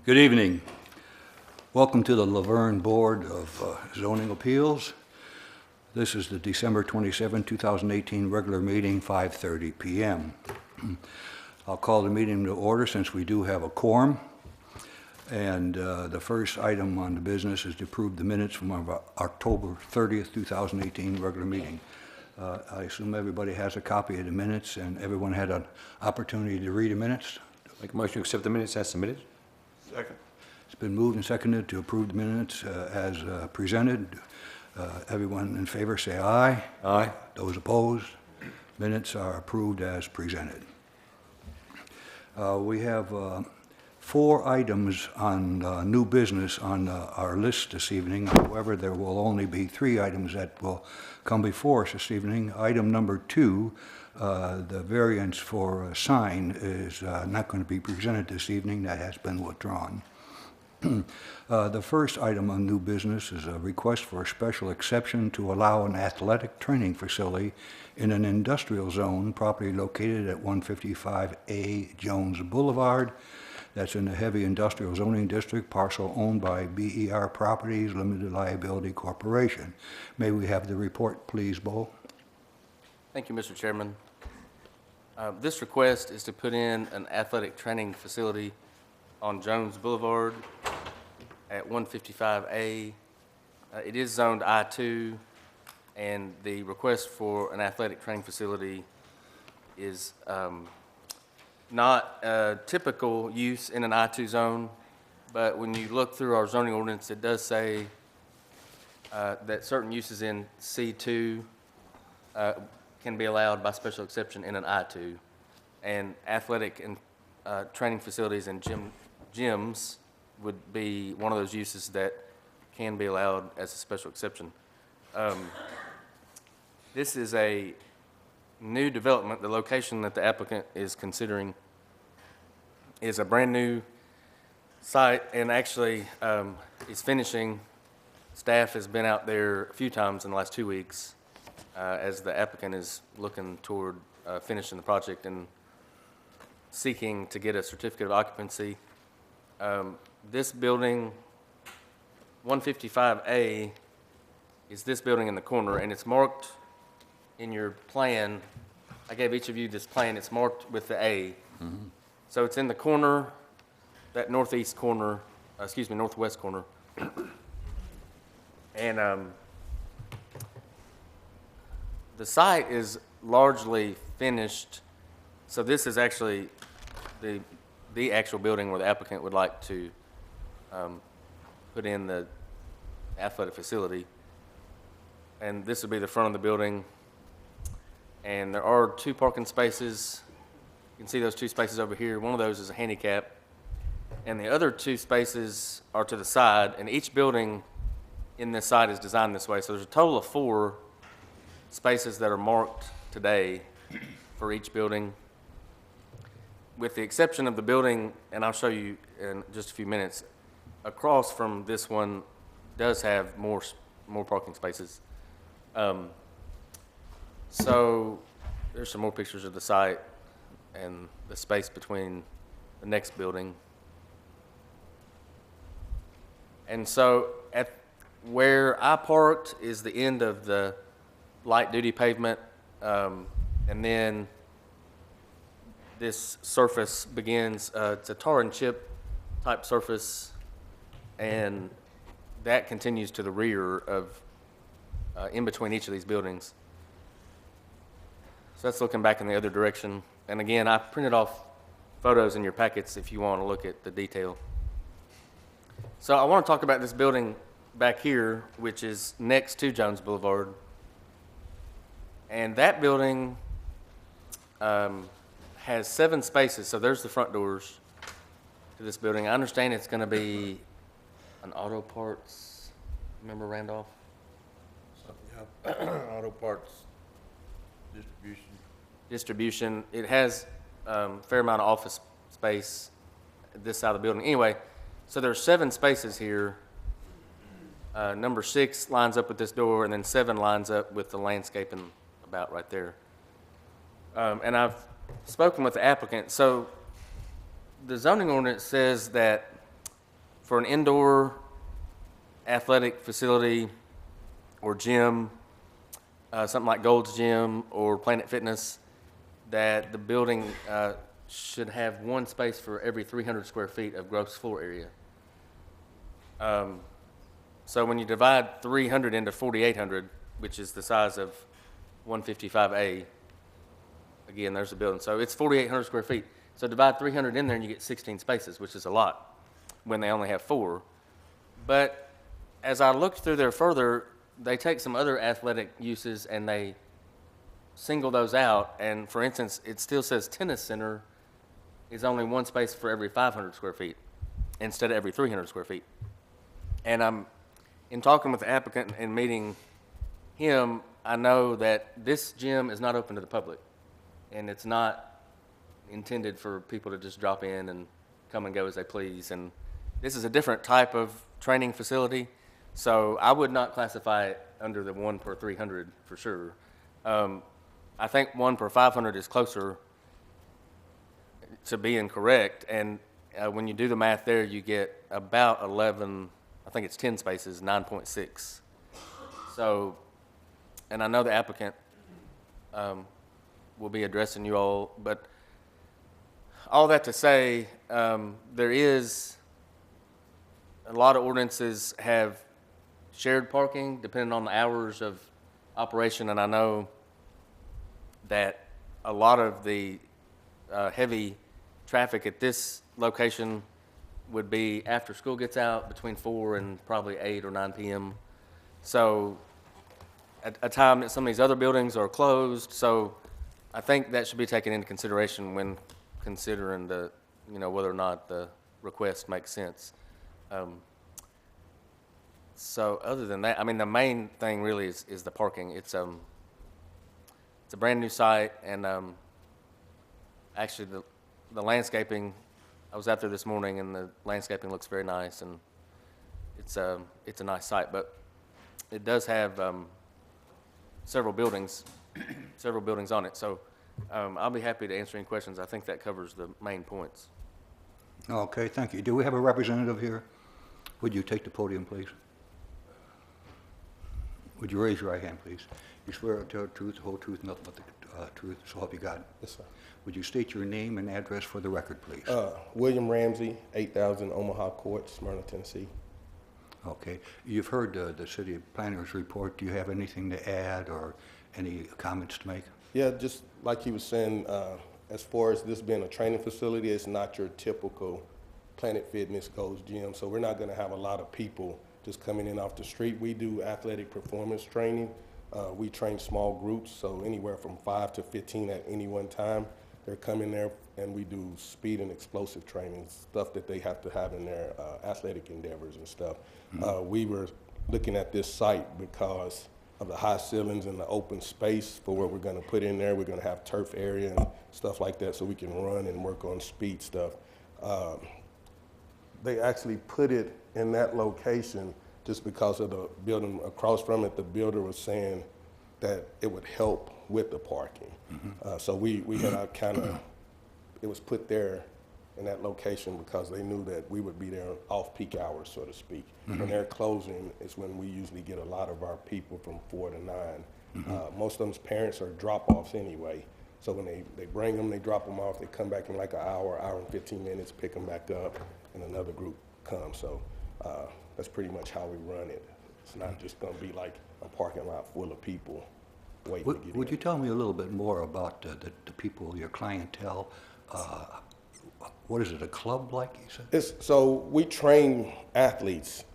Good evening. Welcome to the Laverne Board of Zoning Appeals. This is the December 27, 2018 regular meeting, 5:30 p.m. I'll call the meeting to order since we do have a quorum. And the first item on the business is to approve the minutes from our October 30th, 2018 regular meeting. I assume everybody has a copy of the minutes and everyone had an opportunity to read the minutes. Make a motion to accept the minutes as submitted. Second. It's been moved and seconded to approve the minutes as presented. Everyone in favor say aye. Aye. Those opposed, minutes are approved as presented. We have 4 items on new business on our list this evening. However, there will only be 3 items that will come before us this evening. Item number 2, the variance for a sign is not going to be presented this evening. That has been withdrawn. The first item on new business is a request for a special exception to allow an athletic training facility in an industrial zone property located at 155A Jones Boulevard. That's in the heavy industrial zoning district, parcel owned by BER Properties Limited Liability Corporation. May we have the report, please, Bo? Thank you, Mr. Chairman. This request is to put in an athletic training facility on Jones Boulevard at 155A. It is zoned I-2, and the request for an athletic training facility is not a typical use in an I-2 zone, but when you look through our zoning ordinance, it does say that certain uses in C2 can be allowed by special exception in an I-2, and athletic and training facilities and gyms would be one of those uses that can be allowed as a special exception. This is a new development. The location that the applicant is considering is a brand new site, and actually is finishing. Staff has been out there a few times in the last 2 weeks as the applicant is looking toward finishing the project and seeking to get a certificate of occupancy. This building, 155A, is this building in the corner, and it's marked in your plan. I gave each of you this plan. It's marked with the A. Mm-hmm. So it's in the corner, that northwest corner. And the site is largely finished. So this is actually the actual building where the applicant would like to put in the athletic facility. And this would be the front of the building. And there are 2 parking spaces. You can see those 2 spaces over here. One of those is a handicap. And the other 2 spaces are to the side. And each building in this site is designed this way. So there's a total of 4 spaces that are marked today for each building. With the exception of the building, and I'll show you in just a few minutes, across from this one does have more parking spaces. So there's some more pictures of the site and the space between the next building. And so at where I parked is the end of the light duty pavement, and then this surface begins, it's a tar and chip type surface, and that continues to the rear of, in between each of these buildings. So that's looking back in the other direction. And again, I printed off photos in your packets if you want to look at the detail. So I want to talk about this building back here, which is next to Jones Boulevard. And that building has 7 spaces. So there's the front doors to this building. I understand it's going to be an auto parts. Remember Randolph? Yeah. Auto parts Distribution. It has a fair amount of office space at this side of the building. Anyway, so there's 7 spaces here. Number 6 lines up with this door, and then 7 lines up with the landscaping about right there. And I've spoken with the applicant. So the zoning ordinance says that for an indoor athletic facility or gym, something like Gold's Gym or Planet Fitness, that the building should have one space for every 300 square feet of gross floor area. So when you divide 300 into 4,800, which is the size of 155A, again, there's a building. So it's 4,800 square feet. So divide 300 in there and you get 16 spaces, which is a lot when they only have 4. But as I looked through there further, they take some other athletic uses and they single those out. And for instance, it still says tennis center is only one space for every 500 square feet instead of every 300 square feet. And in talking with the applicant and meeting him, I know that this gym is not open to the public, and it's not intended for people to just drop in and come and go as they please. And this is a different type of training facility, so I would not classify it under the 1 per 300 for sure. I think 1 per 500 is closer to being correct, and when you do the math there, you get about 11, I think it's 10 spaces, 9.6. So, and I know the applicant will be addressing you all, but all that to say, there is, a lot of ordinances have shared parking depending on the hours of operation, and I know that a lot of the heavy traffic at this location would be after school gets out between 4 and probably 8 or 9 p.m. So at a time that some of these other buildings are closed, so I think that should be taken into consideration when considering the, whether or not the request makes sense. So other than that, I mean, the main thing really is the parking. It's a brand new site, and actually the landscaping, I was out there this morning, and the landscaping looks very nice, and it's a nice site, but it does have several buildings on it. So I'll be happy to answer any questions. I think that covers the main points. Okay, thank you. Do we have a representative here? Would you take the podium, please? Would you raise your right hand, please? You swear to tell the truth, the whole truth, nothing but the truth, so help you God? Yes, sir. Would you state your name and address for the record, please? William Ramsey, 8000 Omaha Court, Smyrna, Tennessee. Okay. You've heard the city planner's report. Do you have anything to add or any comments to make? Yeah, just like he was saying, as far as this being a training facility, it's not your typical Planet Fitness Gold's Gym, so we're not going to have a lot of people just coming in off the street. We do athletic performance training. We train small groups, so anywhere from 5 to 15 at any one time. They're coming there, and we do speed and explosive training, stuff that they have to have in their athletic endeavors and stuff. Mm-hmm. We were looking at this site because of the high ceilings and the open space for what we're going to put in there. We're going to have turf area and stuff like that so we can run and work on speed stuff. They actually put it in that location just because of the building across from it. The builder was saying that it would help with the parking. Mm-hmm. So we had it was put there in that location because they knew that we would be there off-peak hours, so to speak. Mm-hmm. When they're closing is when we usually get a lot of our people from 4 to 9. Mm-hmm. Most of them's parents are drop-offs anyway. So when they bring them, they drop them off, they come back in like an hour and 15 minutes, pick them back up, and another group comes. So that's pretty much how we run it. It's not just gonna be like a parking lot full of people waiting to get in. Would you tell me a little bit more about the people, your clientele? What is it, a club like you said? So we train athletes,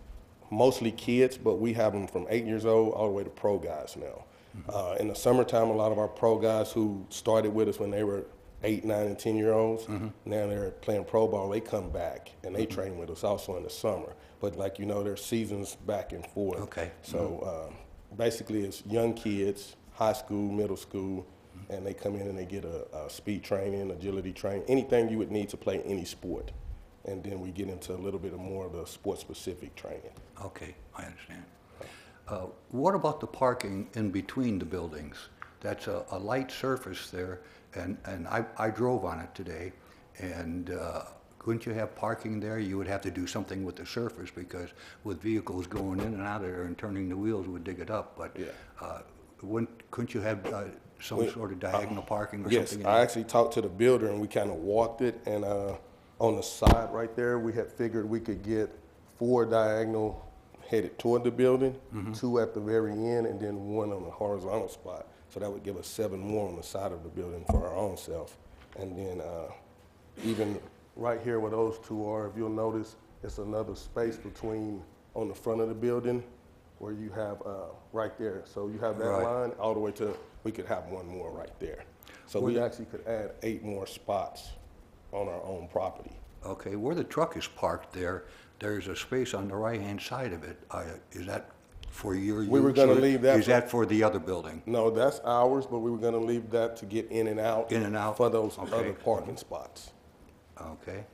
mostly kids, but we have them from 8 years old all the way to pro guys now. Mm-hmm. In the summertime, a lot of our pro guys who started with us when they were 8, 9, and 10-year-olds, mm-hmm. now they're playing pro ball, they come back and they mm-hmm. train with us also in the summer. But like, there's seasons back and forth. Okay. So basically it's young kids, high school, middle school, and they come in and they get a speed training, agility training, anything you would need to play any sport. And then we get into a little bit more of the sport-specific training. Okay, I understand. What about the parking in between the buildings? That's a light surface there, and I drove on it today, and couldn't you have parking there? You would have to do something with the surface because with vehicles going in and out of there and turning the wheels would dig it up. But Yeah. couldn't you have some sort of diagonal parking or Yes, something? I actually talked to the builder and we kind of walked it, and on the side right there, we had figured we could get 4 diagonal headed toward the building, 2 at the very end, and then 1 on the horizontal spot. So that would give us 7 more on the side of the building for our own self. And then even right here where those 2 are, if you'll notice, it's another space between on the front of the building where you have right there. So you have that Right. line all the way to, we could have 1 more right there. So we actually could add 8 more spots on our own property. Okay, where the truck is parked there, there's a space on the right-hand side of it. Is that for your use? We were gonna or leave that Is for- that for the other building? No, that's ours, but we were gonna leave that to get in and out. In and out? For those Okay. other parking spots. Okay.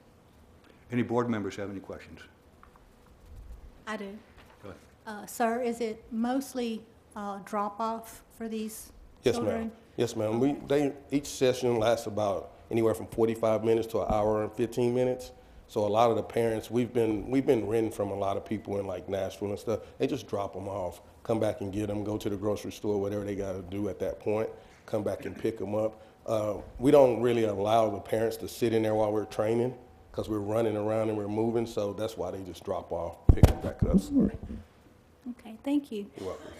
Any board members have any questions? I do. Go ahead. Sir, is it mostly drop-off for these Yes, children? ma'am. Yes, ma'am. Each session lasts about anywhere from 45 minutes to an hour and 15 minutes. So a lot of the parents, we've been renting from a lot of people in like Nashville and stuff. They just drop them off, come back and get them, go to the grocery store, whatever they got to do at that point, come back and pick them up. We don't really allow the parents to sit in there while we're training because we're running around and we're moving. So that's why they just drop off, pick them back up. Sorry. Okay, thank you. You're welcome.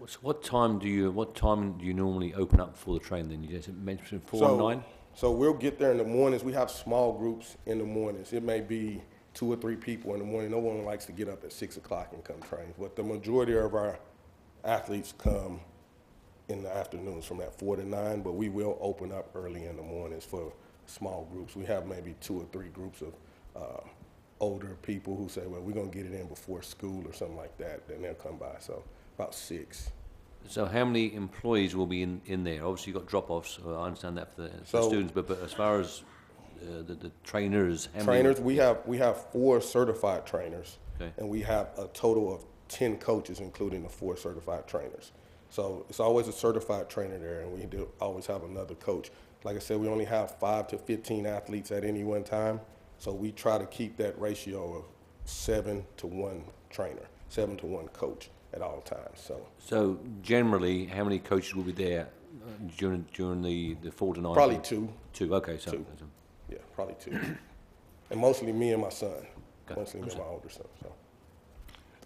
So what time do you normally open up for the train then? You just mentioned 4 and 9? So we'll get there in the mornings. We have small groups in the mornings. It may be 2 or 3 people in the morning. No one likes to get up at 6 o'clock and come train. But the majority of our athletes come in the afternoons from that 4 to 9, but we will open up early in the mornings for small groups. We have maybe 2 or 3 groups of older people who say, well, we're going to get it in before school or something like that. Then they'll come by. So about 6. So how many employees will be in there? Obviously, you've got drop-offs, I understand that for the So- students, but as far as the trainers, how many? Trainers, we have 4 certified trainers, Okay. and we have a total of 10 coaches, including the 4 certified trainers. So it's always a certified trainer there, and we do always have another coach. Like I said, we only have 5 to 15 athletes at any one time, so we try to keep that ratio of 7 to 1 trainer, 7 to 1 coach at all times. So generally, how many coaches will be there during the 4 to 9? Probably 2. 2, okay. So, 2. Yeah, probably 2. And mostly me and my son. Okay. Mostly me and my older son. So.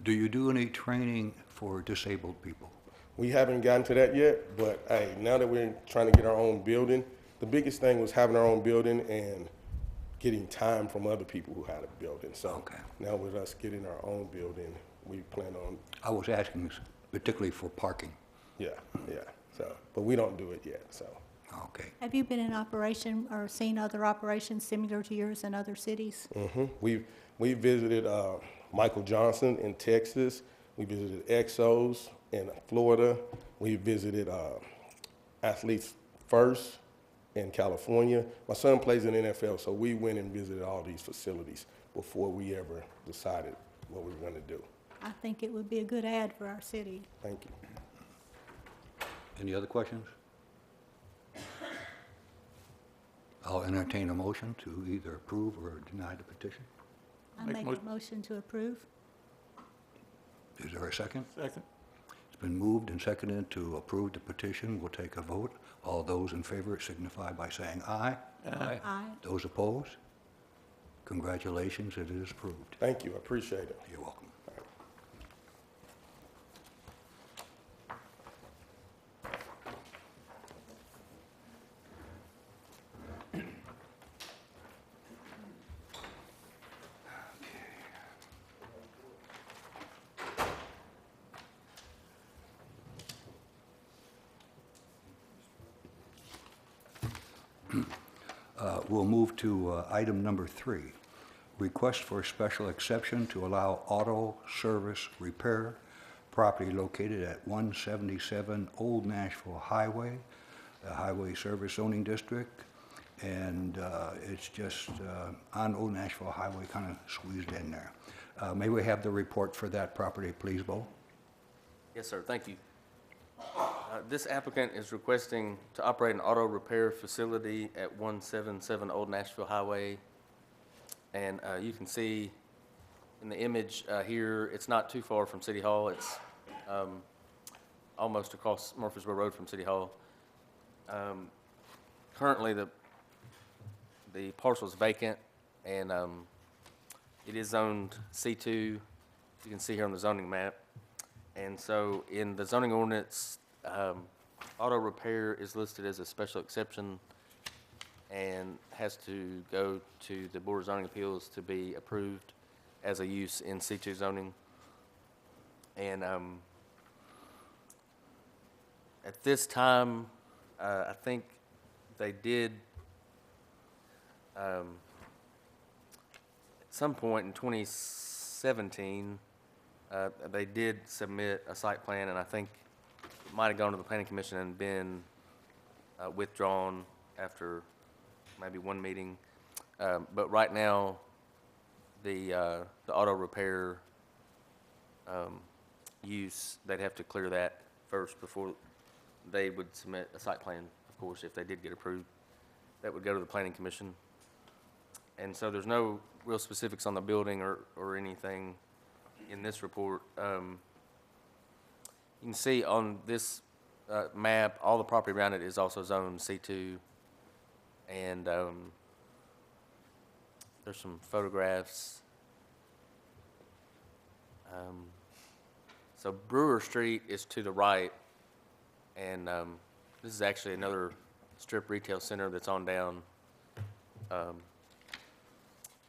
Do you do any training for disabled people? We haven't gotten to that yet, but hey, now that we're trying to get our own building, the biggest thing was having our own building and getting time from other people who had a building. So Okay. now with us getting our own building, we plan on, I was asking particularly for parking. yeah. So, but we don't do it yet, so. Okay. Have you been in operation or seen other operations similar to yours in other cities? We visited Michael Johnson in Texas. We visited Exos in Florida. We visited Athletes First in California. My son plays in the NFL, so we went and visited all these facilities before we ever decided what we were going to do. I think it would be a good ad for our city. Thank you. Any other questions? I'll entertain a motion to either approve or deny the petition. I Make make a motion to approve. Is there a second? Second. It's been moved and seconded to approve the petition. We'll take a vote. All those in favor signify by saying aye. Aye. Aye. Those opposed? Congratulations, it is approved. Thank you. I appreciate it. You're welcome. We'll move to item number 3, request for a special exception to allow auto service repair, property located at 177 Old Nashville Highway, the Highway Service Zoning District, and it's just on Old Nashville Highway, kind of squeezed in there. May we have the report for that property, please, Bo? Yes, sir, thank you. This applicant is requesting to operate an auto repair facility at 177 Old Nashville Highway. And you can see in the image here, it's not too far from City Hall. It's almost across Murfreesboro Road from City Hall. Currently, the parcel is vacant, and it is zoned C2. You can see here on the zoning map. And so in the zoning ordinance, auto repair is listed as a special exception and has to go to the Board of Zoning Appeals to be approved as a use in C2 zoning. And at this time, I think they did, at some point in 2017, they did submit a site plan, and I think it might have gone to the Planning Commission and been withdrawn after maybe one meeting. But right now, the auto repair use, they'd have to clear that first before they would submit a site plan, of course, if they did get approved. That would go to the Planning Commission. And so there's no real specifics on the building or anything in this report. You can see on this map, all the property around it is also zoned C2. And there's some photographs. So Brewer Street is to the right, and this is actually another strip retail center that's on down.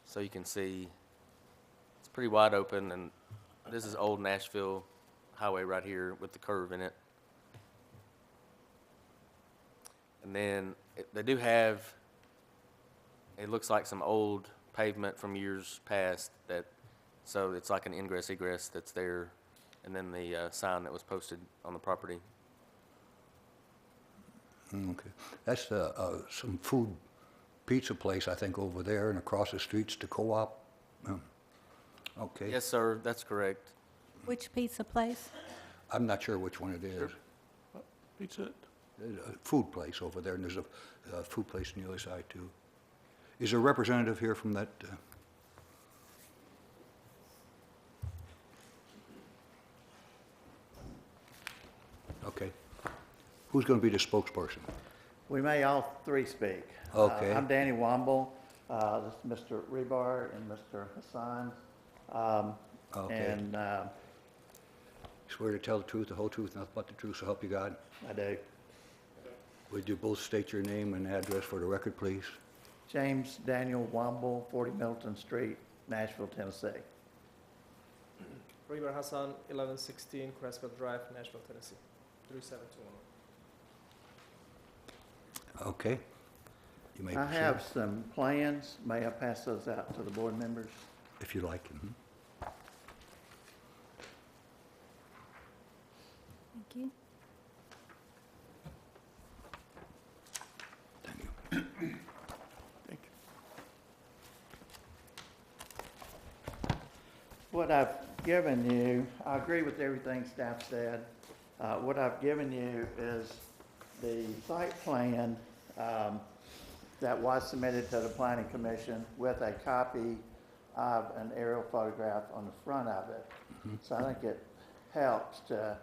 So you can see it's pretty wide open, and this is Old Nashville Highway right here with the curve in it. And then they do have, it looks like some old pavement from years past that, so it's like an ingress egress that's there, and then the sign that was posted on the property. Okay. That's some food pizza place, I think, over there, and across the street's the co-op. Okay. Yes, sir, that's correct. Which pizza place? I'm not sure which one it is. Pizza Hut. There's a food place over there, and there's a food place on the other side, too. Is there a representative here from that? Okay. Who's going to be the spokesperson? We may all three speak. Okay. I'm Danny Womble. This is Mr. Rebar and Mr. Hassan. Okay. And Swear to tell the truth, the whole truth, nothing but the truth, so help you God. I do. Would you both state your name and address for the record, please? James Daniel Womble, 40 Milton Street, Nashville, Tennessee. Reber Hassan, 1116 Crescent Drive, Nashville, Tennessee, 37210. Okay. You may I proceed. have some plans. May I pass those out to the board members? If you like. Mhm. Thank you. Thank you. Thank you. What I've given you, I agree with everything staff said. What I've given you is the site plan that was submitted to the Planning Commission with a copy of an aerial photograph on the front of it. So I think it helps to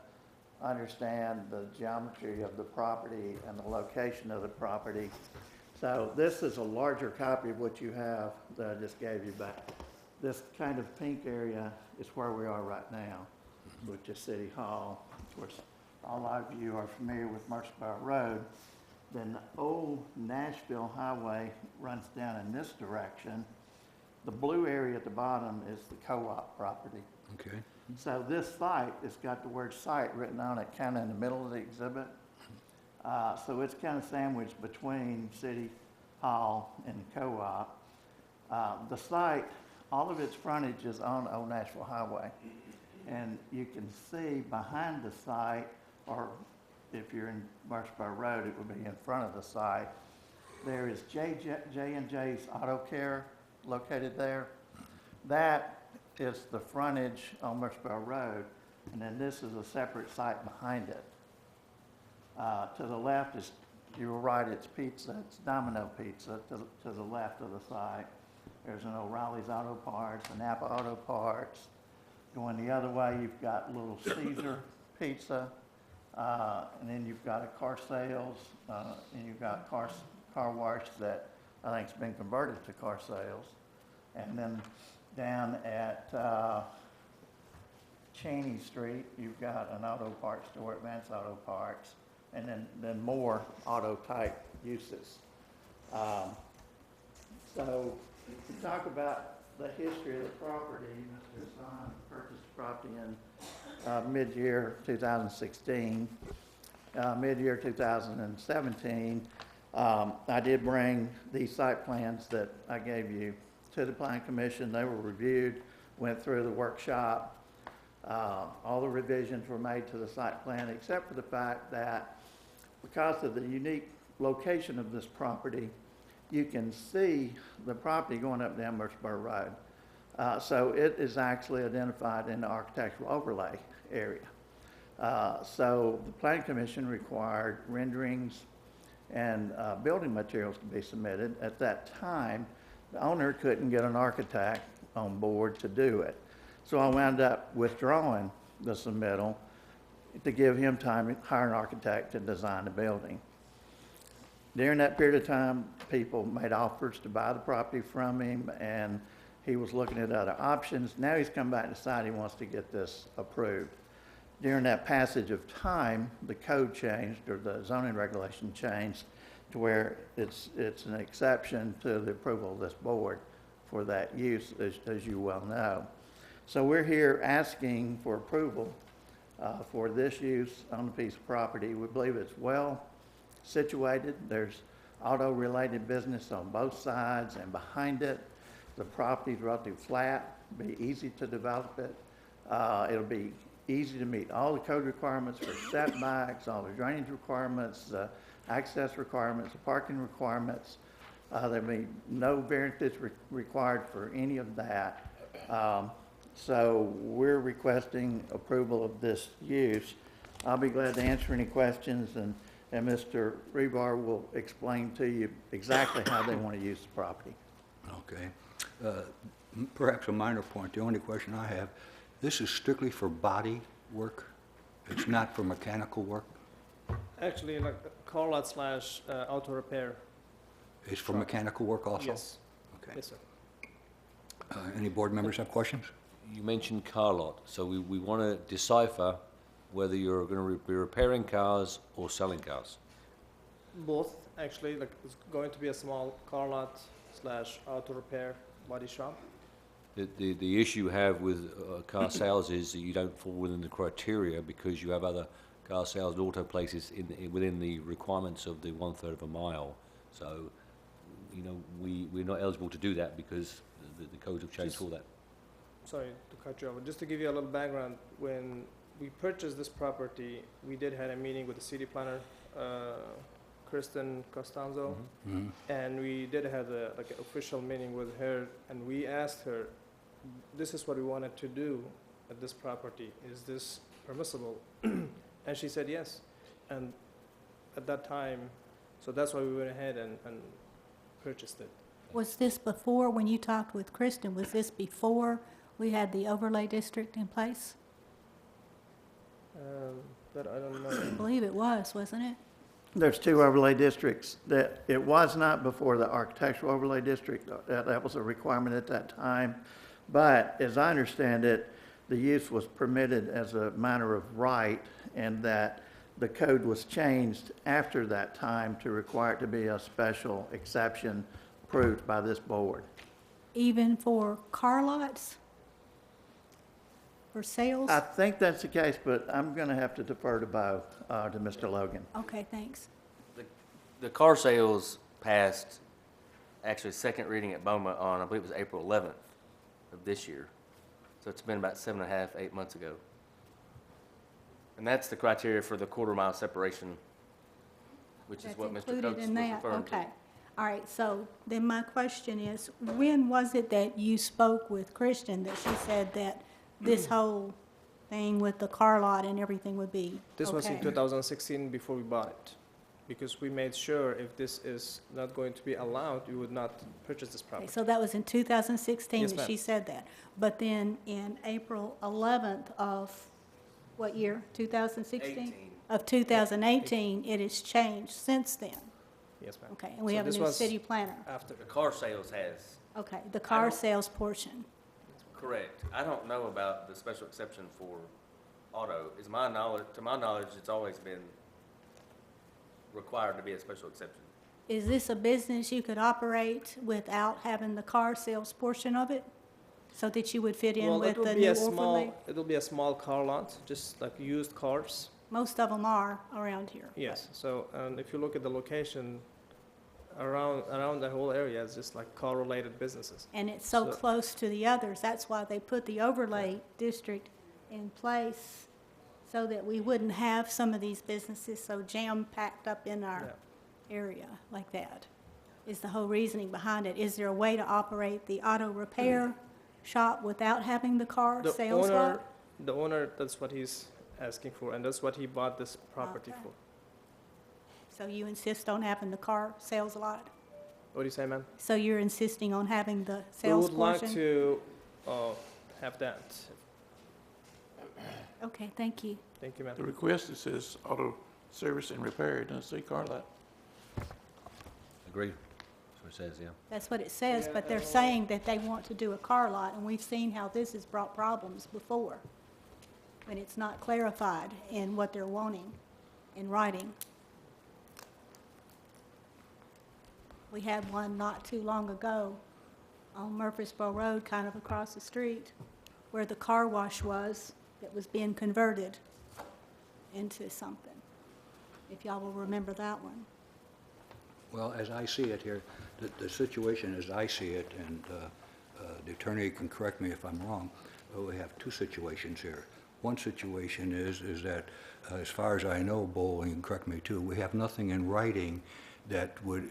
understand the geometry of the property and the location of the property. So this is a larger copy of what you have that I just gave you back. This kind of pink area is where we are right now, which is City Hall. Of course, all of you are familiar with Murfreesboro Road. Then the old Nashville Highway runs down in this direction. The blue area at the bottom is the co-op property. Okay. So this site, it's got the word site written on it kind of in the middle of the exhibit. So it's kind of sandwiched between City Hall and co-op. The site, all of its frontage is on Old Nashville Highway. And you can see behind the site, or if you're in Murfreesboro Road, it would be in front of the site. There is J&J's Auto Care located there. That is the frontage on Murfreesboro Road, and then this is a separate site behind it. To the left is, you were right, it's pizza, it's Domino Pizza to the left of the site. There's an O'Reilly's Auto Parts, a Napa Auto Parts. Going the other way, you've got Little Caesar Pizza, and then you've got a car sales, and you've got car wash that I think's been converted to car sales. And then down at Cheney Street, you've got an auto parts store, Advanced Auto Parts, and then more auto type uses. So to talk about the history of the property, Mr. Hassan purchased the property in mid-year 2016. Mid-year 2017, I did bring these site plans that I gave you to the Planning Commission. They were reviewed, went through the workshop. All the revisions were made to the site plan, except for the fact that because of the unique location of this property, you can see the property going up Denver Spur Road. So it is actually identified in the architectural overlay area. So the Planning Commission required renderings and building materials to be submitted. At that time, the owner couldn't get an architect on board to do it. So I wound up withdrawing the submittal to give him time to hire an architect to design the building. During that period of time, people made offers to buy the property from him, and he was looking at other options. Now he's come back and decided he wants to get this approved. During that passage of time, the code changed, or the zoning regulation changed, to where it's an exception to the approval of this board for that use, as you well know. So we're here asking for approval for this use on a piece of property. We believe it's well situated. There's auto-related business on both sides and behind it. The property's relatively flat, be easy to develop it. It'll be easy to meet all the code requirements for setbacks, all the drainage requirements, access requirements, the parking requirements. There'll be no variances required for any of that. So we're requesting approval of this use. I'll be glad to answer any questions, and Mr. Rebar will explain to you exactly how they want to use the property. Okay. Perhaps a minor point, the only question I have, this is strictly for body work? It's not for mechanical work? Actually, like car lot slash auto repair. It's for mechanical work also? Yes. Okay. Yes, sir. Any board members have questions? You mentioned car lot, so we want to decipher whether you're going to be repairing cars or selling cars. Both, actually, like it's going to be a small car lot slash auto repair body shop. The issue you have with car sales is that you don't fall within the criteria because you have other car sales and auto places within the requirements of the 1/3 of a mile. So, you know, we're not eligible to do that because the codes have changed for that. Sorry to cut you off, just to give you a little background, when we purchased this property, we did have a meeting with the city planner, Kristen Costanzo, and we did have an official meeting with her, and we asked her, this is what we wanted to do at this property. Is this permissible? And she said yes. And at that time, so that's why we went ahead and purchased it. Was this before, when you talked with Kristen, was this before we had the overlay district in place? That I don't I know. believe it was, wasn't it? There's two overlay districts. That it was not before the architectural overlay district. That was a requirement at that time. But as I understand it, the use was permitted as a matter of right, and that the code was changed after that time to require it to be a special exception approved by this board. Even for car lots? For sales? I think that's the case, but I'm going to have to defer to Bo, to Mr. Logan. Okay, thanks. The car sales passed, actually second reading at BOMA on, I believe it was April 11th of this year. So it's been about 7.5, 8 months ago. And that's the criteria for the quarter-mile separation, which is That's what Mr. included Coates was in that. referring to. Okay. All right, so then my question is, when was it that you spoke with Kristen that she said that this whole thing with the car lot and everything would be This was in okay? 2016 before we bought it. because we made sure if this is not going to be allowed, we would not purchase this Okay, property. so that was in 2016 Yes, that ma'am. she said that. But then in April 11th of what year? 2016? 18. Of 2018, it has changed since then. Yes, ma'am. Okay, and we So have a this new was city planner. After. The car sales has, Okay, the car don't- sales portion. correct. I don't know about the special exception for auto. Is my knowledge, to my knowledge, it's always been required to be a special exception. Is this a business you could operate without having the car sales portion of it? So that you would fit in Well, with it will the be new a small, overlay? it'll be a small car lot, just like used cars. Most of them are around here. Yes, so, and if you look at the location, around the whole area, it's just like car-related businesses. And it's so So- close to the others, that's why they put the overlay district in place, so that we wouldn't have some of these businesses so jam-packed up in our area like that, is the whole reasoning behind it. Is there a way to operate the auto repair shop without having the car The sales owner, lot? the owner, that's what he's asking for, and that's what he bought this property Okay. for. So you insist on having the car sales lot? What do you say, ma'am? So you're insisting on having the We sales would like portion? to have that. Okay, thank you. Thank you, ma'am. The request, it says auto service and repair, it doesn't say car lot. Agreed. That's what it says, yeah. That's what it says, but they're saying that they want to do a car lot, and we've seen how this has brought problems before, when it's not clarified in what they're wanting in writing. We had one not too long ago on Murfreesboro Road, kind of across the street, where the car wash was, that was being converted into something, if y'all will remember that one. Well, as I see it here, the situation as I see it, and the attorney can correct me if I'm wrong, we have two situations here. One situation is that, as far as I know, Bull, and you can correct me too, we have nothing in writing that would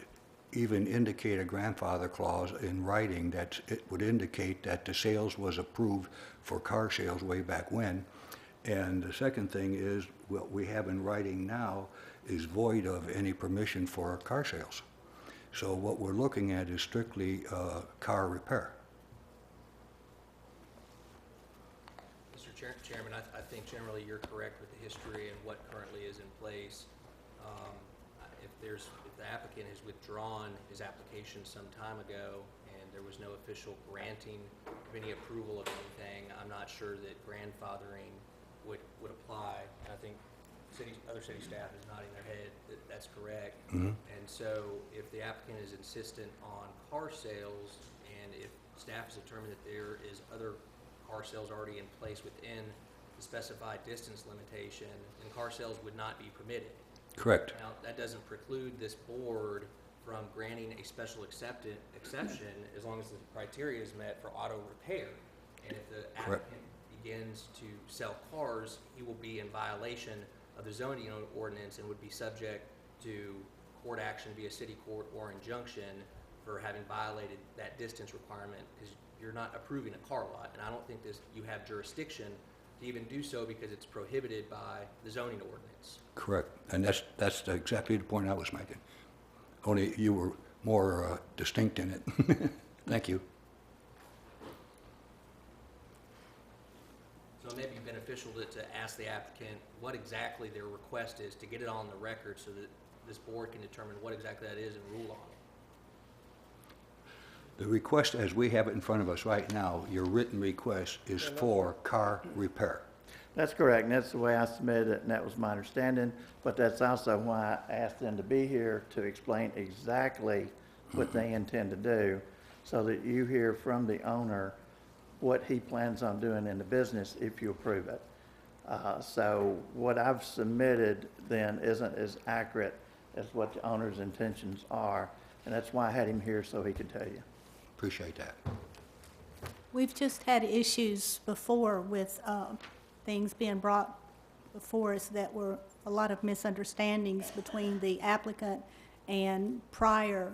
even indicate a grandfather clause in writing that it would indicate that the sales was approved for car sales way back when. And the second thing is, what we have in writing now is void of any permission for car sales. So what we're looking at is strictly car repair. Mr. Chairman, I think generally you're correct with the history and what currently is in place. If the applicant has withdrawn his application some time ago and there was no official granting of any approval of anything, I'm not sure that grandfathering would apply. And I think other city staff is nodding their head that that's correct. And so if the applicant is insistent on car sales, and if staff has determined that there is other car sales already in place within the specified distance limitation, then car sales would not be permitted. Correct. Now, that doesn't preclude this board from granting a special exception as long as the criteria is met for auto repair. And if the Correct. applicant begins to sell cars, he will be in violation of the zoning ordinance and would be subject to court action via city court or injunction for having violated that distance requirement, because you're not approving a car lot. And I don't think you have jurisdiction to even do so because it's prohibited by the zoning ordinance. Correct. And that's exactly the point I was making. Only you were more distinct in it. Thank you. So it may be beneficial to ask the applicant what exactly their request is, to get it on the record so that this board can determine what exactly that is and rule on it. The request, as we have it in front of us right now, your written request is for car repair. That's correct, and that's the way I submitted it, and that was my understanding. But that's also why I asked them to be here to explain exactly what they intend to do, so that you hear from the owner what he plans on doing in the business if you approve it. So what I've submitted then isn't as accurate as what the owner's intentions are, and that's why I had him here so he could tell you. Appreciate that. We've just had issues before with things being brought before us that were a lot of misunderstandings between the applicant and prior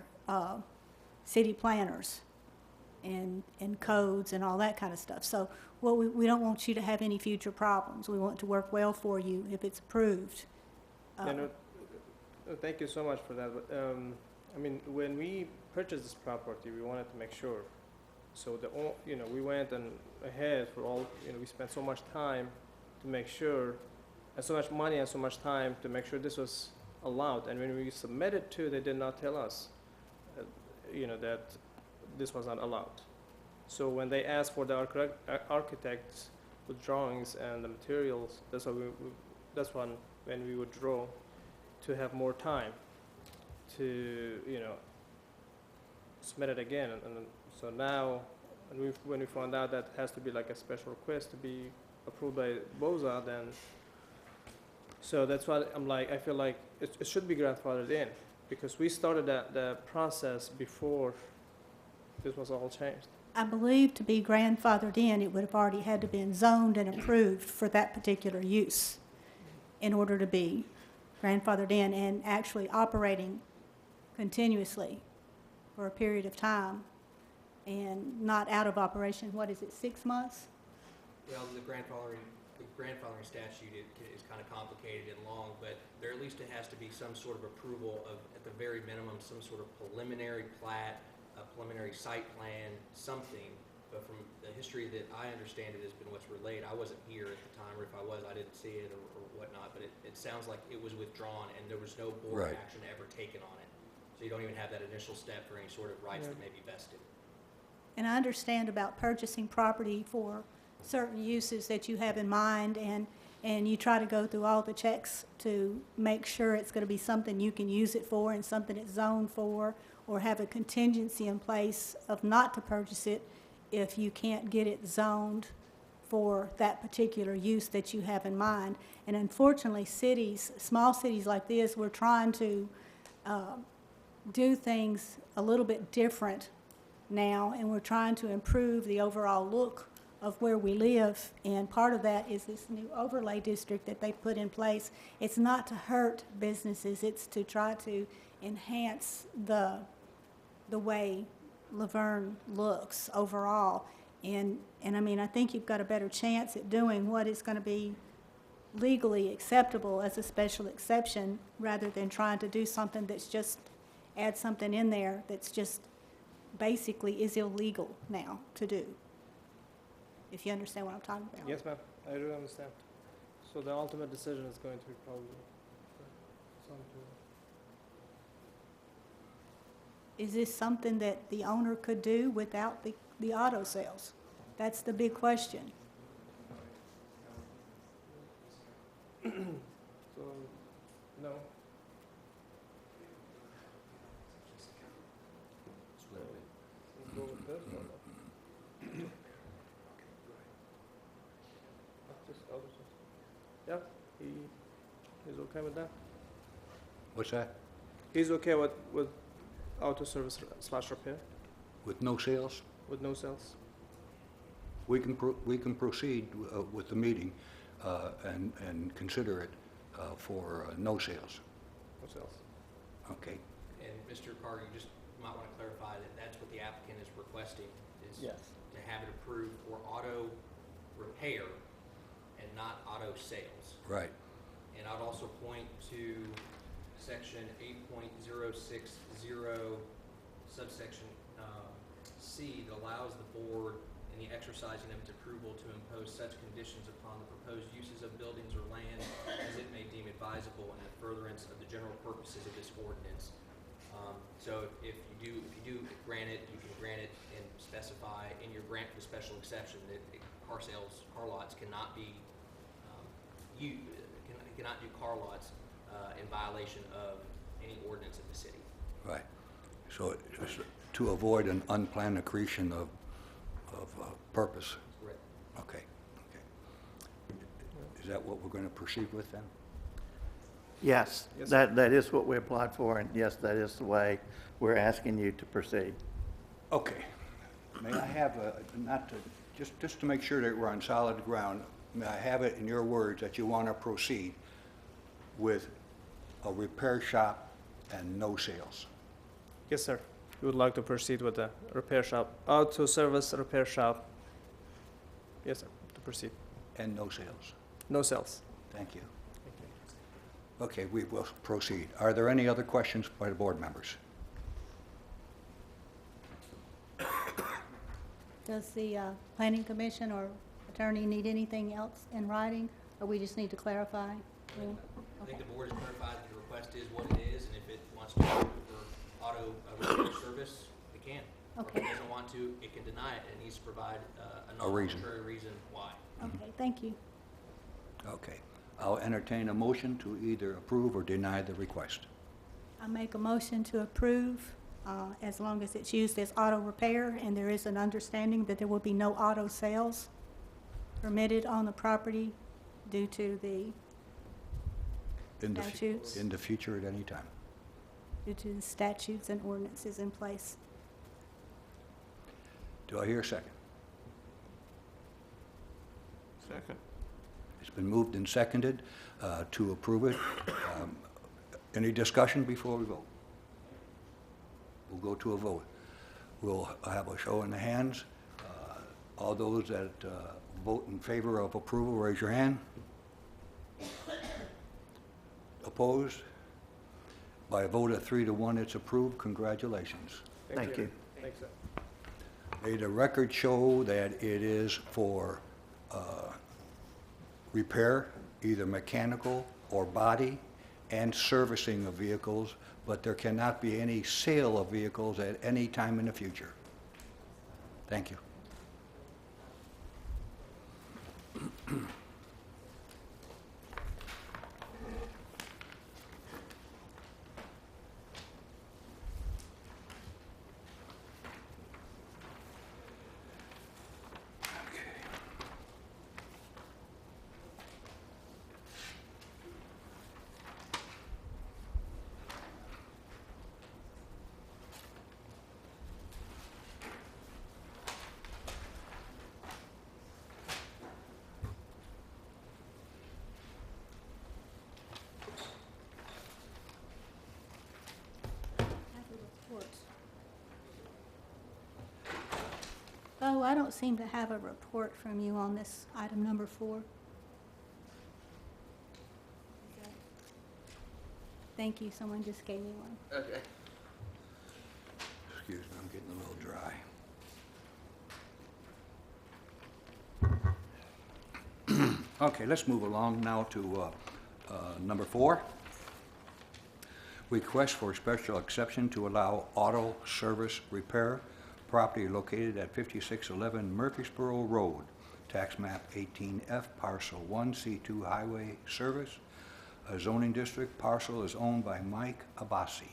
city planners and codes and all that kind of stuff. So we don't want you to have any future problems. We want to work well for you if it's approved. And Thank you so much for that. But, I mean, when we purchased this property, we wanted to make sure. So we went and ahead for all, we spent so much time to make sure, and so much money and so much time to make sure this was allowed. And when we submitted to, they did not tell us, that this was not allowed. So when they asked for the architects with drawings and the materials, that's when we withdraw to have more time to, submit it again. And so now, when we found out that it has to be like a special request to be approved by BOZA, then, so that's why I feel like it should be grandfathered in, because we started the process before this was all changed. I believe to be grandfathered in, it would have already had to been zoned and approved for that particular use in order to be grandfathered in and actually operating continuously for a period of time and not out of operation, 6 months? Well, the grandfathering statute is kind of complicated and long, but there at least it has to be some sort of approval of, at the very minimum, some sort of preliminary plat, a preliminary site plan, something. But from the history that I understand it has been what's relayed, I wasn't here at the time, or if I was, I didn't see it or whatnot, but it sounds like it was withdrawn and there was no board Right. action ever taken on it. So you don't even have that initial step for any sort of rights that may be vested. And I understand about purchasing property for certain uses that you have in mind, and you try to go through all the checks to make sure it's going to be something you can use it for and something it's zoned for, or have a contingency in place of not to purchase it if you can't get it zoned for that particular use that you have in mind. And unfortunately, small cities like this, we're trying to do things a little bit different now, and we're trying to improve the overall look of where we live, and part of that is this new overlay district that they put in place. It's not to hurt businesses, it's to try to enhance the way Laverne looks overall. And I mean, I think you've got a better chance at doing what is going to be legally acceptable as a special exception, rather than trying to do something that's just, add something in there that's just basically is illegal now to do. If you understand what I'm talking about. Yes, ma'am, I do understand. So the ultimate decision is going to be probably Is this something that the owner could do without the auto sales? That's the big question. So, no. We'll go with this or no? Yeah, he's okay with that? What's that? He's okay with auto service / repair With no sales? with no sales? We can proceed with the meeting and consider it for no sales. No sales. Okay. And Mr. Carter, you just might want to clarify that that's what the applicant is requesting, is to have it approved for auto repair and not auto sales. Right. And I'd also point to section 8.060 subsection C that allows the board in the exercising of its approval to impose such conditions upon the proposed uses of buildings or land as it may deem advisable in the furtherance of the general purposes of this ordinance. So if you do grant it, you can grant it and specify in your grant for special exception that car lots cannot be cannot do car lots in violation of any ordinance of the city. Right. So it's to avoid an unplanned accretion of purpose. Correct. Okay. Is that what we're going to proceed with then? Yes, Yes, that is what we applied for, and yes, that is the way we're asking you to proceed. Okay. May I have just to make sure that we're on solid ground, may I have it in your words that you want to proceed with a repair shop and no sales? Yes, sir. We would like to proceed with the repair shop, auto service repair shop. Yes, sir, to proceed. And no sales. No sales. Thank you. Okay, we will proceed. Are there any other questions by the board members? Does the planning commission or attorney need anything else in writing, or we just need to clarify? I think the board has clarified that the request is what it is, and if it wants to go for auto repair service, it can. Okay. If it doesn't want to, it can deny it, and it needs to provide a A reason. non-arbitrary reason why. Okay, thank you. Okay. I'll entertain a motion to either approve or deny the request. I make a motion to approve, as long as it's used as auto repair, and there is an understanding that there will be no auto sales permitted on the property due to the statutes, In the future at any time. due to the statutes and ordinances in place. Do I hear a second? Second. It's been moved and seconded to approve it. Any discussion before we vote? We'll go to a vote. We'll have a show in the hands. All those that vote in favor of approval, raise your hand. Opposed? By a vote of 3-1, it's approved. Congratulations. Thank you. Thanks, sir. May the record show that it is for repair, either mechanical or body, and servicing of vehicles, but there cannot be any sale of vehicles at any time in the future. Thank you. Oh, I don't seem to have a report from you on this item number 4. Thank you, someone just gave me one. Okay. Excuse me, I'm getting a little dry. Okay, let's move along now to number 4. Request for special exception to allow auto service repair, property located at 5611 Murfreesboro Road, tax map 18F, parcel 1, C2 highway service. A zoning district parcel is owned by Mike Abbasi.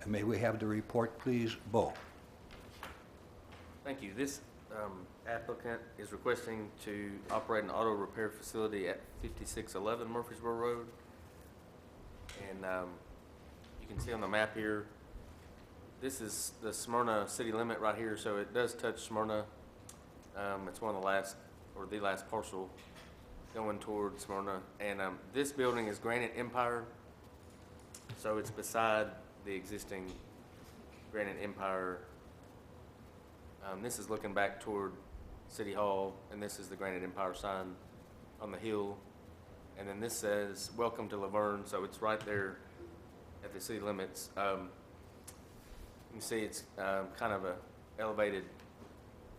And may we have the report, please, Bo? Thank you. This applicant is requesting to operate an auto repair facility at 5611 Murfreesboro Road. And you can see on the map here, this is the Smyrna city limit right here, so it does touch Smyrna. It's one of the last, or the last parcel going toward Smyrna. And this building is Granite Empire, so it's beside the existing Granite Empire. This is looking back toward City Hall, and this is the Granite Empire sign on the hill. And then this says, "Welcome to Laverne," so it's right there at the city limits. You can see it's kind of a elevated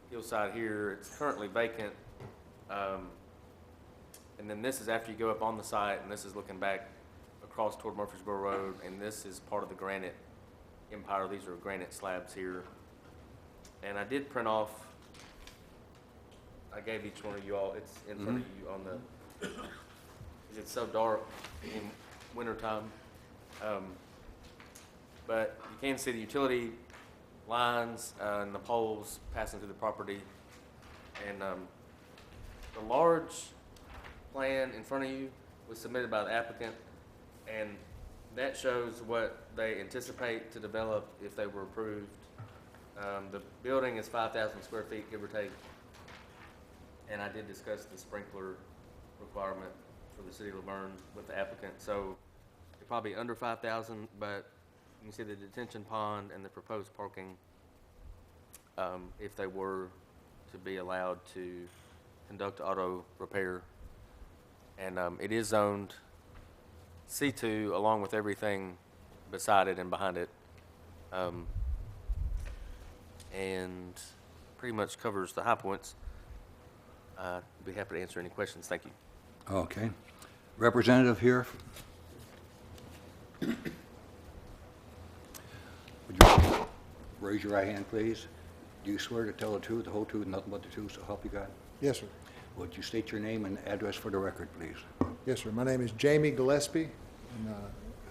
hillside here. It's currently vacant. And then this is after you go up on the site, and this is looking back across toward Murfreesboro Road, and this is part of the Granite Empire. These are granite slabs here. And I did print off, I gave each one of you all, it's in front of you on the, 'cause it's so dark in wintertime. But you can see the utility lines and the poles passing through the property. And the large plan in front of you was submitted by the applicant, and that shows what they anticipate to develop if they were approved. The building is 5,000 square feet, give or take. And I did discuss the sprinkler requirement for the city of Laverne with the applicant. So they're probably under 5,000, but you can see the detention pond and the proposed parking, if they were to be allowed to conduct auto repair. And it is zoned C2 along with everything beside it and behind it. And pretty much covers the high points. Be happy to answer any questions. Thank you. Okay. Representative here? Would you raise your right hand, please? Do you swear to tell the truth, the whole truth, and nothing but the truth, so help you God? Yes, sir. Would you state your name and address for the record, please? Yes, sir. My name is Jamie Gillespie, and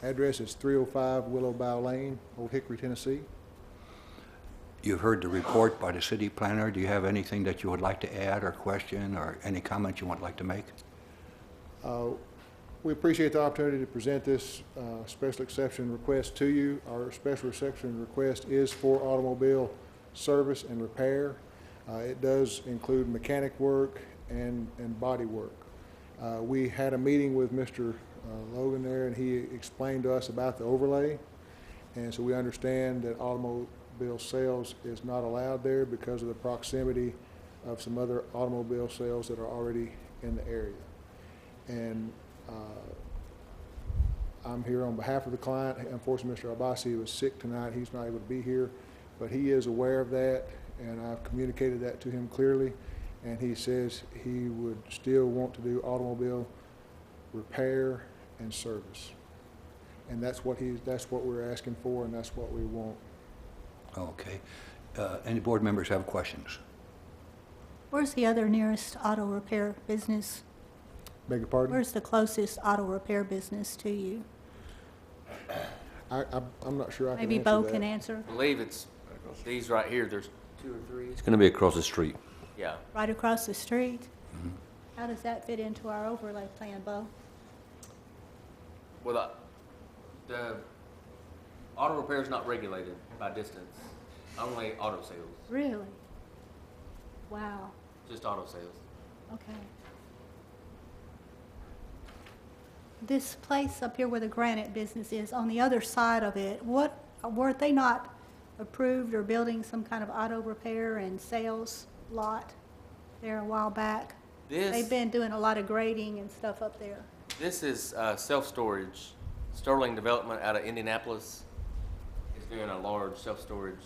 address is 305 Willow Bow Lane, Old Hickory, Tennessee. You've heard the report by the city planner. Do you have anything that you would like to add or question or any comment you would like to make? We appreciate the opportunity to present this special exception request to you. Our special exception request is for automobile service and repair. It does include mechanic work and body work. We had a meeting with Mr. Logan there, and he explained to us about the overlay. And so we understand that automobile sales is not allowed there because of the proximity of some other automobile sales that are already in the area. And I'm here on behalf of the client. Unfortunately, Mr. Abbasi was sick tonight. He's not able to be here, but he is aware of that, and I've communicated that to him clearly. And he says he would still want to do automobile repair and service. And that's what we're asking for, and that's what we want. Okay. Any board members have questions? Where's the other nearest auto repair business? Beg your pardon? Where's the closest auto repair business to you? I'm not sure I can answer that. Maybe Bo can answer. I believe it's these right here. There's 2 or 3. It's going to be across the street. Yeah. Right across the street? How does that fit into our overlay plan, Bo? Well, the auto repair is not regulated by distance. Only auto sales. Really? Wow, Just auto sales. okay. This place up here where the granite business is, on the other side of it, weren't they not approved or building some kind of auto repair and sales lot there a while back? They've been doing a lot of grading and stuff up there. This is self-storage. Sterling Development out of Indianapolis is doing a large self-storage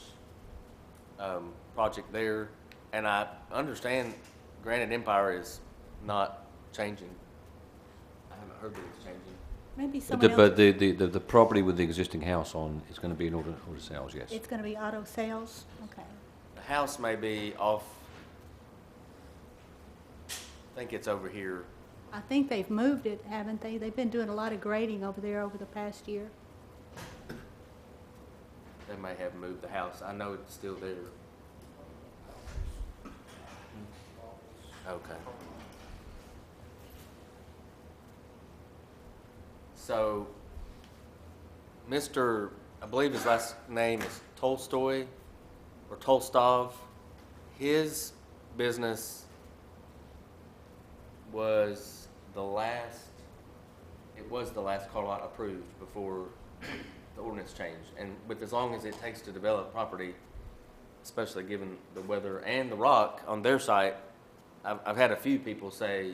project there. And I understand Granite Empire is not changing. I haven't heard that it's changing. Maybe But someone else, the property with the existing house on is going to be in order sales, yes. it's gonna be auto sales? Okay. The house may be off, I think it's over here. I think they've moved it, haven't they? They've been doing a lot of grading over there over the past year. They may have moved the house. I know it's still there. Okay. So, Mr., I believe his last name is Tolstoy or Tolstov. His business was the last car lot approved before the ordinance changed. And with as long as it takes to develop property, especially given the weather and the rock on their site, I've had a few people say,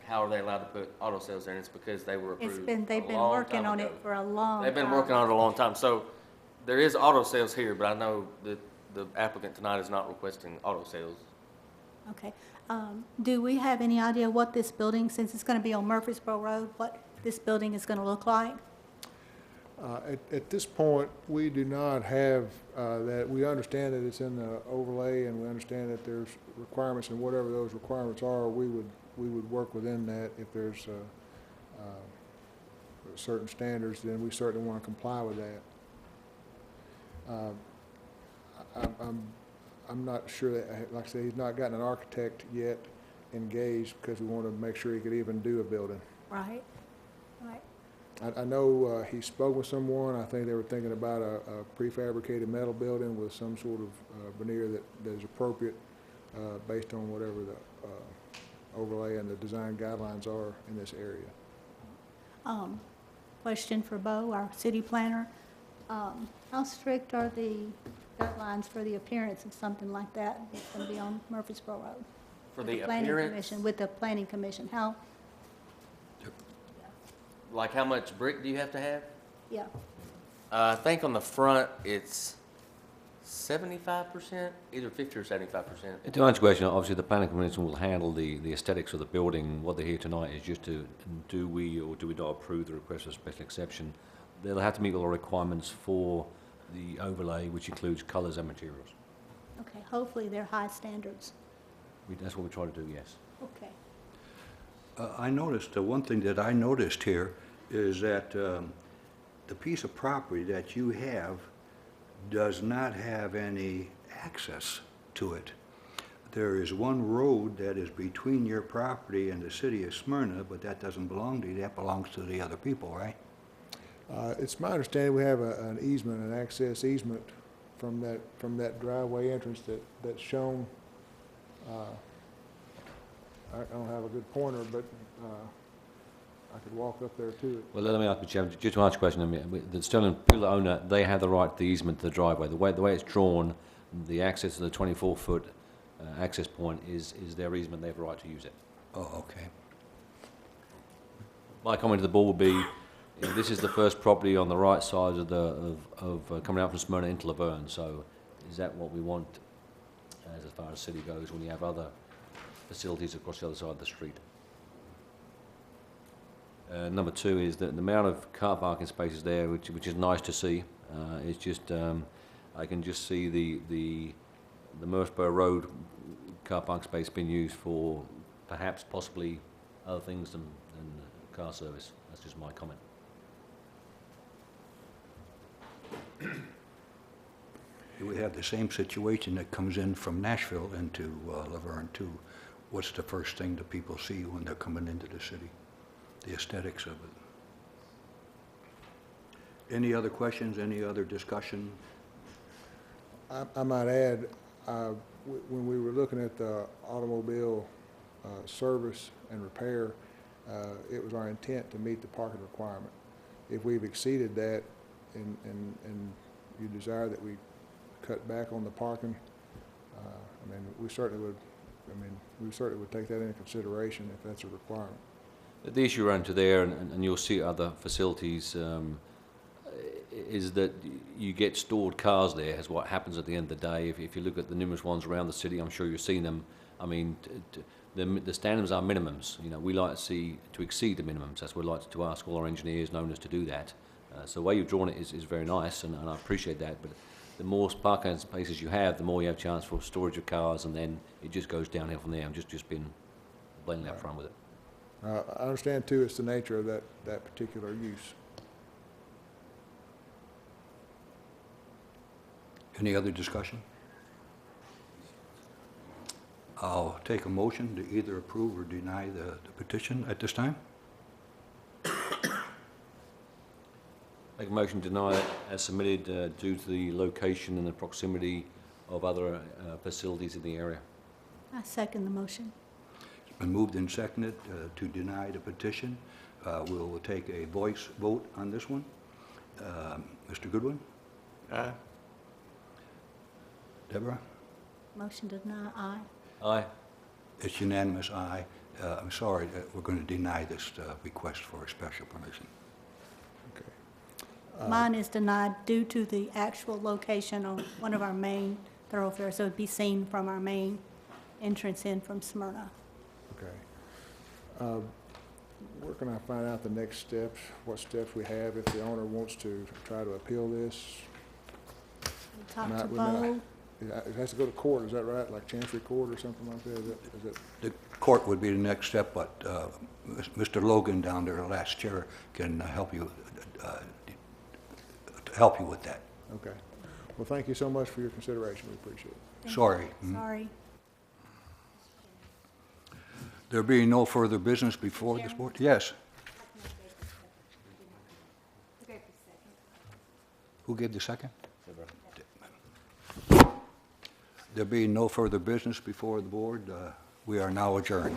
how are they allowed to put auto sales there? And it's because they were approved They've been a long working time on it ago. for a long time. They've been working on it a long time. So there is auto sales here, but I know that the applicant tonight is not requesting auto sales. Okay. Do we have any idea what this building, since it's gonna be on Murfreesboro Road, what this building is gonna look like? At this point, we do not have that. We understand that it's in the overlay, and we understand that there's requirements, and whatever those requirements are, we would work within that. If there's certain standards, then we certainly want to comply with that. I'm not sure that, like I said, he's not gotten an architect yet engaged because we want to make sure he could even do a building. Right, right. I know he spoke with someone. I think they were thinking about a prefabricated metal building with some sort of veneer that is appropriate based on whatever the overlay and the design guidelines are in this area. Question for Bo, our city planner. How strict are the guidelines for the appearance of something like that that's going to be on Murfreesboro Road? For With the planning appearance, commission, with the planning commission, how? like how much brick do you have to have? Yeah, I think on the front, it's 75%, either 50 or 75%. To answer your question, obviously the planning commission will handle the aesthetics of the building. What they're here tonight is just to, do we or do we not approve the request for special exception? They'll have to meet all the requirements for the overlay, which includes colours and materials. okay, hopefully they're high standards. That's what we try to do, yes. Okay. I noticed, one thing that I noticed here is that the piece of property that you have does not have any access to it. There is one road that is between your property and the city of Smyrna, but that doesn't belong to you, that belongs to the other people, right? It's my understanding we have an easement, an access easement from that driveway entrance that's shown. I don't have a good pointer, but I could walk up there to it. Well, let me ask you, Chairman, just to answer your question, I mean, the Sterling people owner, they have the right to the easement to the driveway. The way it's drawn, the access to the 24-foot access point is their easement. They have a right to use it. Oh, okay. My comment to the board would be, you know, this is the first property on the right side of coming out from Smyrna into Laverne. So, is that what we want as far as city goes when you have other facilities across the other side of the street? Number two is that the amount of car parking spaces there, which is nice to see. It's just I can just see the Murfreesboro Road car park space being used for perhaps possibly other things than car service. That's just my comment. We have the same situation that comes in from Nashville into Laverne too. What's the first thing that people see when they're coming into the city? The aesthetics of it. Any other questions, any other discussion? I might add, when we were looking at the automobile service and repair, it was our intent to meet the parking requirement. If we've exceeded that and you desire that we cut back on the parking, I mean, we certainly would take that into consideration if that's a requirement. The issue around to there, and you'll see other facilities, is that you get stored cars there, is what happens at the end of the day. If you look at the numerous ones around the city, I'm sure you've seen them. I mean, the standards are minimums. You know, we like to exceed the minimums. That's what we like to ask all our engineers and owners to do that. So the way you've drawn it is very nice, and I appreciate that. But the more parking spaces you have, the more you have a chance for storage of cars, and then it just goes downhill from there. I'm just being blatantly upfront with it. I understand too, it's the nature of that particular use. Any other discussion? I'll take a motion to either approve or deny the petition at this time. Make a motion to deny it as submitted due to the location and the proximity of other facilities in the area. I second the motion. It's been moved and seconded to deny the petition. We'll take a voice vote on this one. Mr. Goodwin? Aye. Deborah? Motion to deny, aye. Aye. It's unanimous, aye. I'm sorry, we're going to deny this request for a special permission. Mine is denied due to the actual location on one of our main thoroughfares, so it'd be seen from our main entrance in from Smyrna. Okay. Where can I find out the next steps, what steps we have if the owner wants to try to appeal this? We talked to We might- Bo. It has to go to court, is that right? Like Chancery Court or something like that? Is it? The court would be the next step, but Mr. Logan down there, the last chair, can help you with that. Okay. Well, thank you so much for your consideration. We appreciate it. Thank Sorry. you. Sorry. There being no further business before this board? Yes. Who gave the second? There being no further business before the board, we are now adjourned.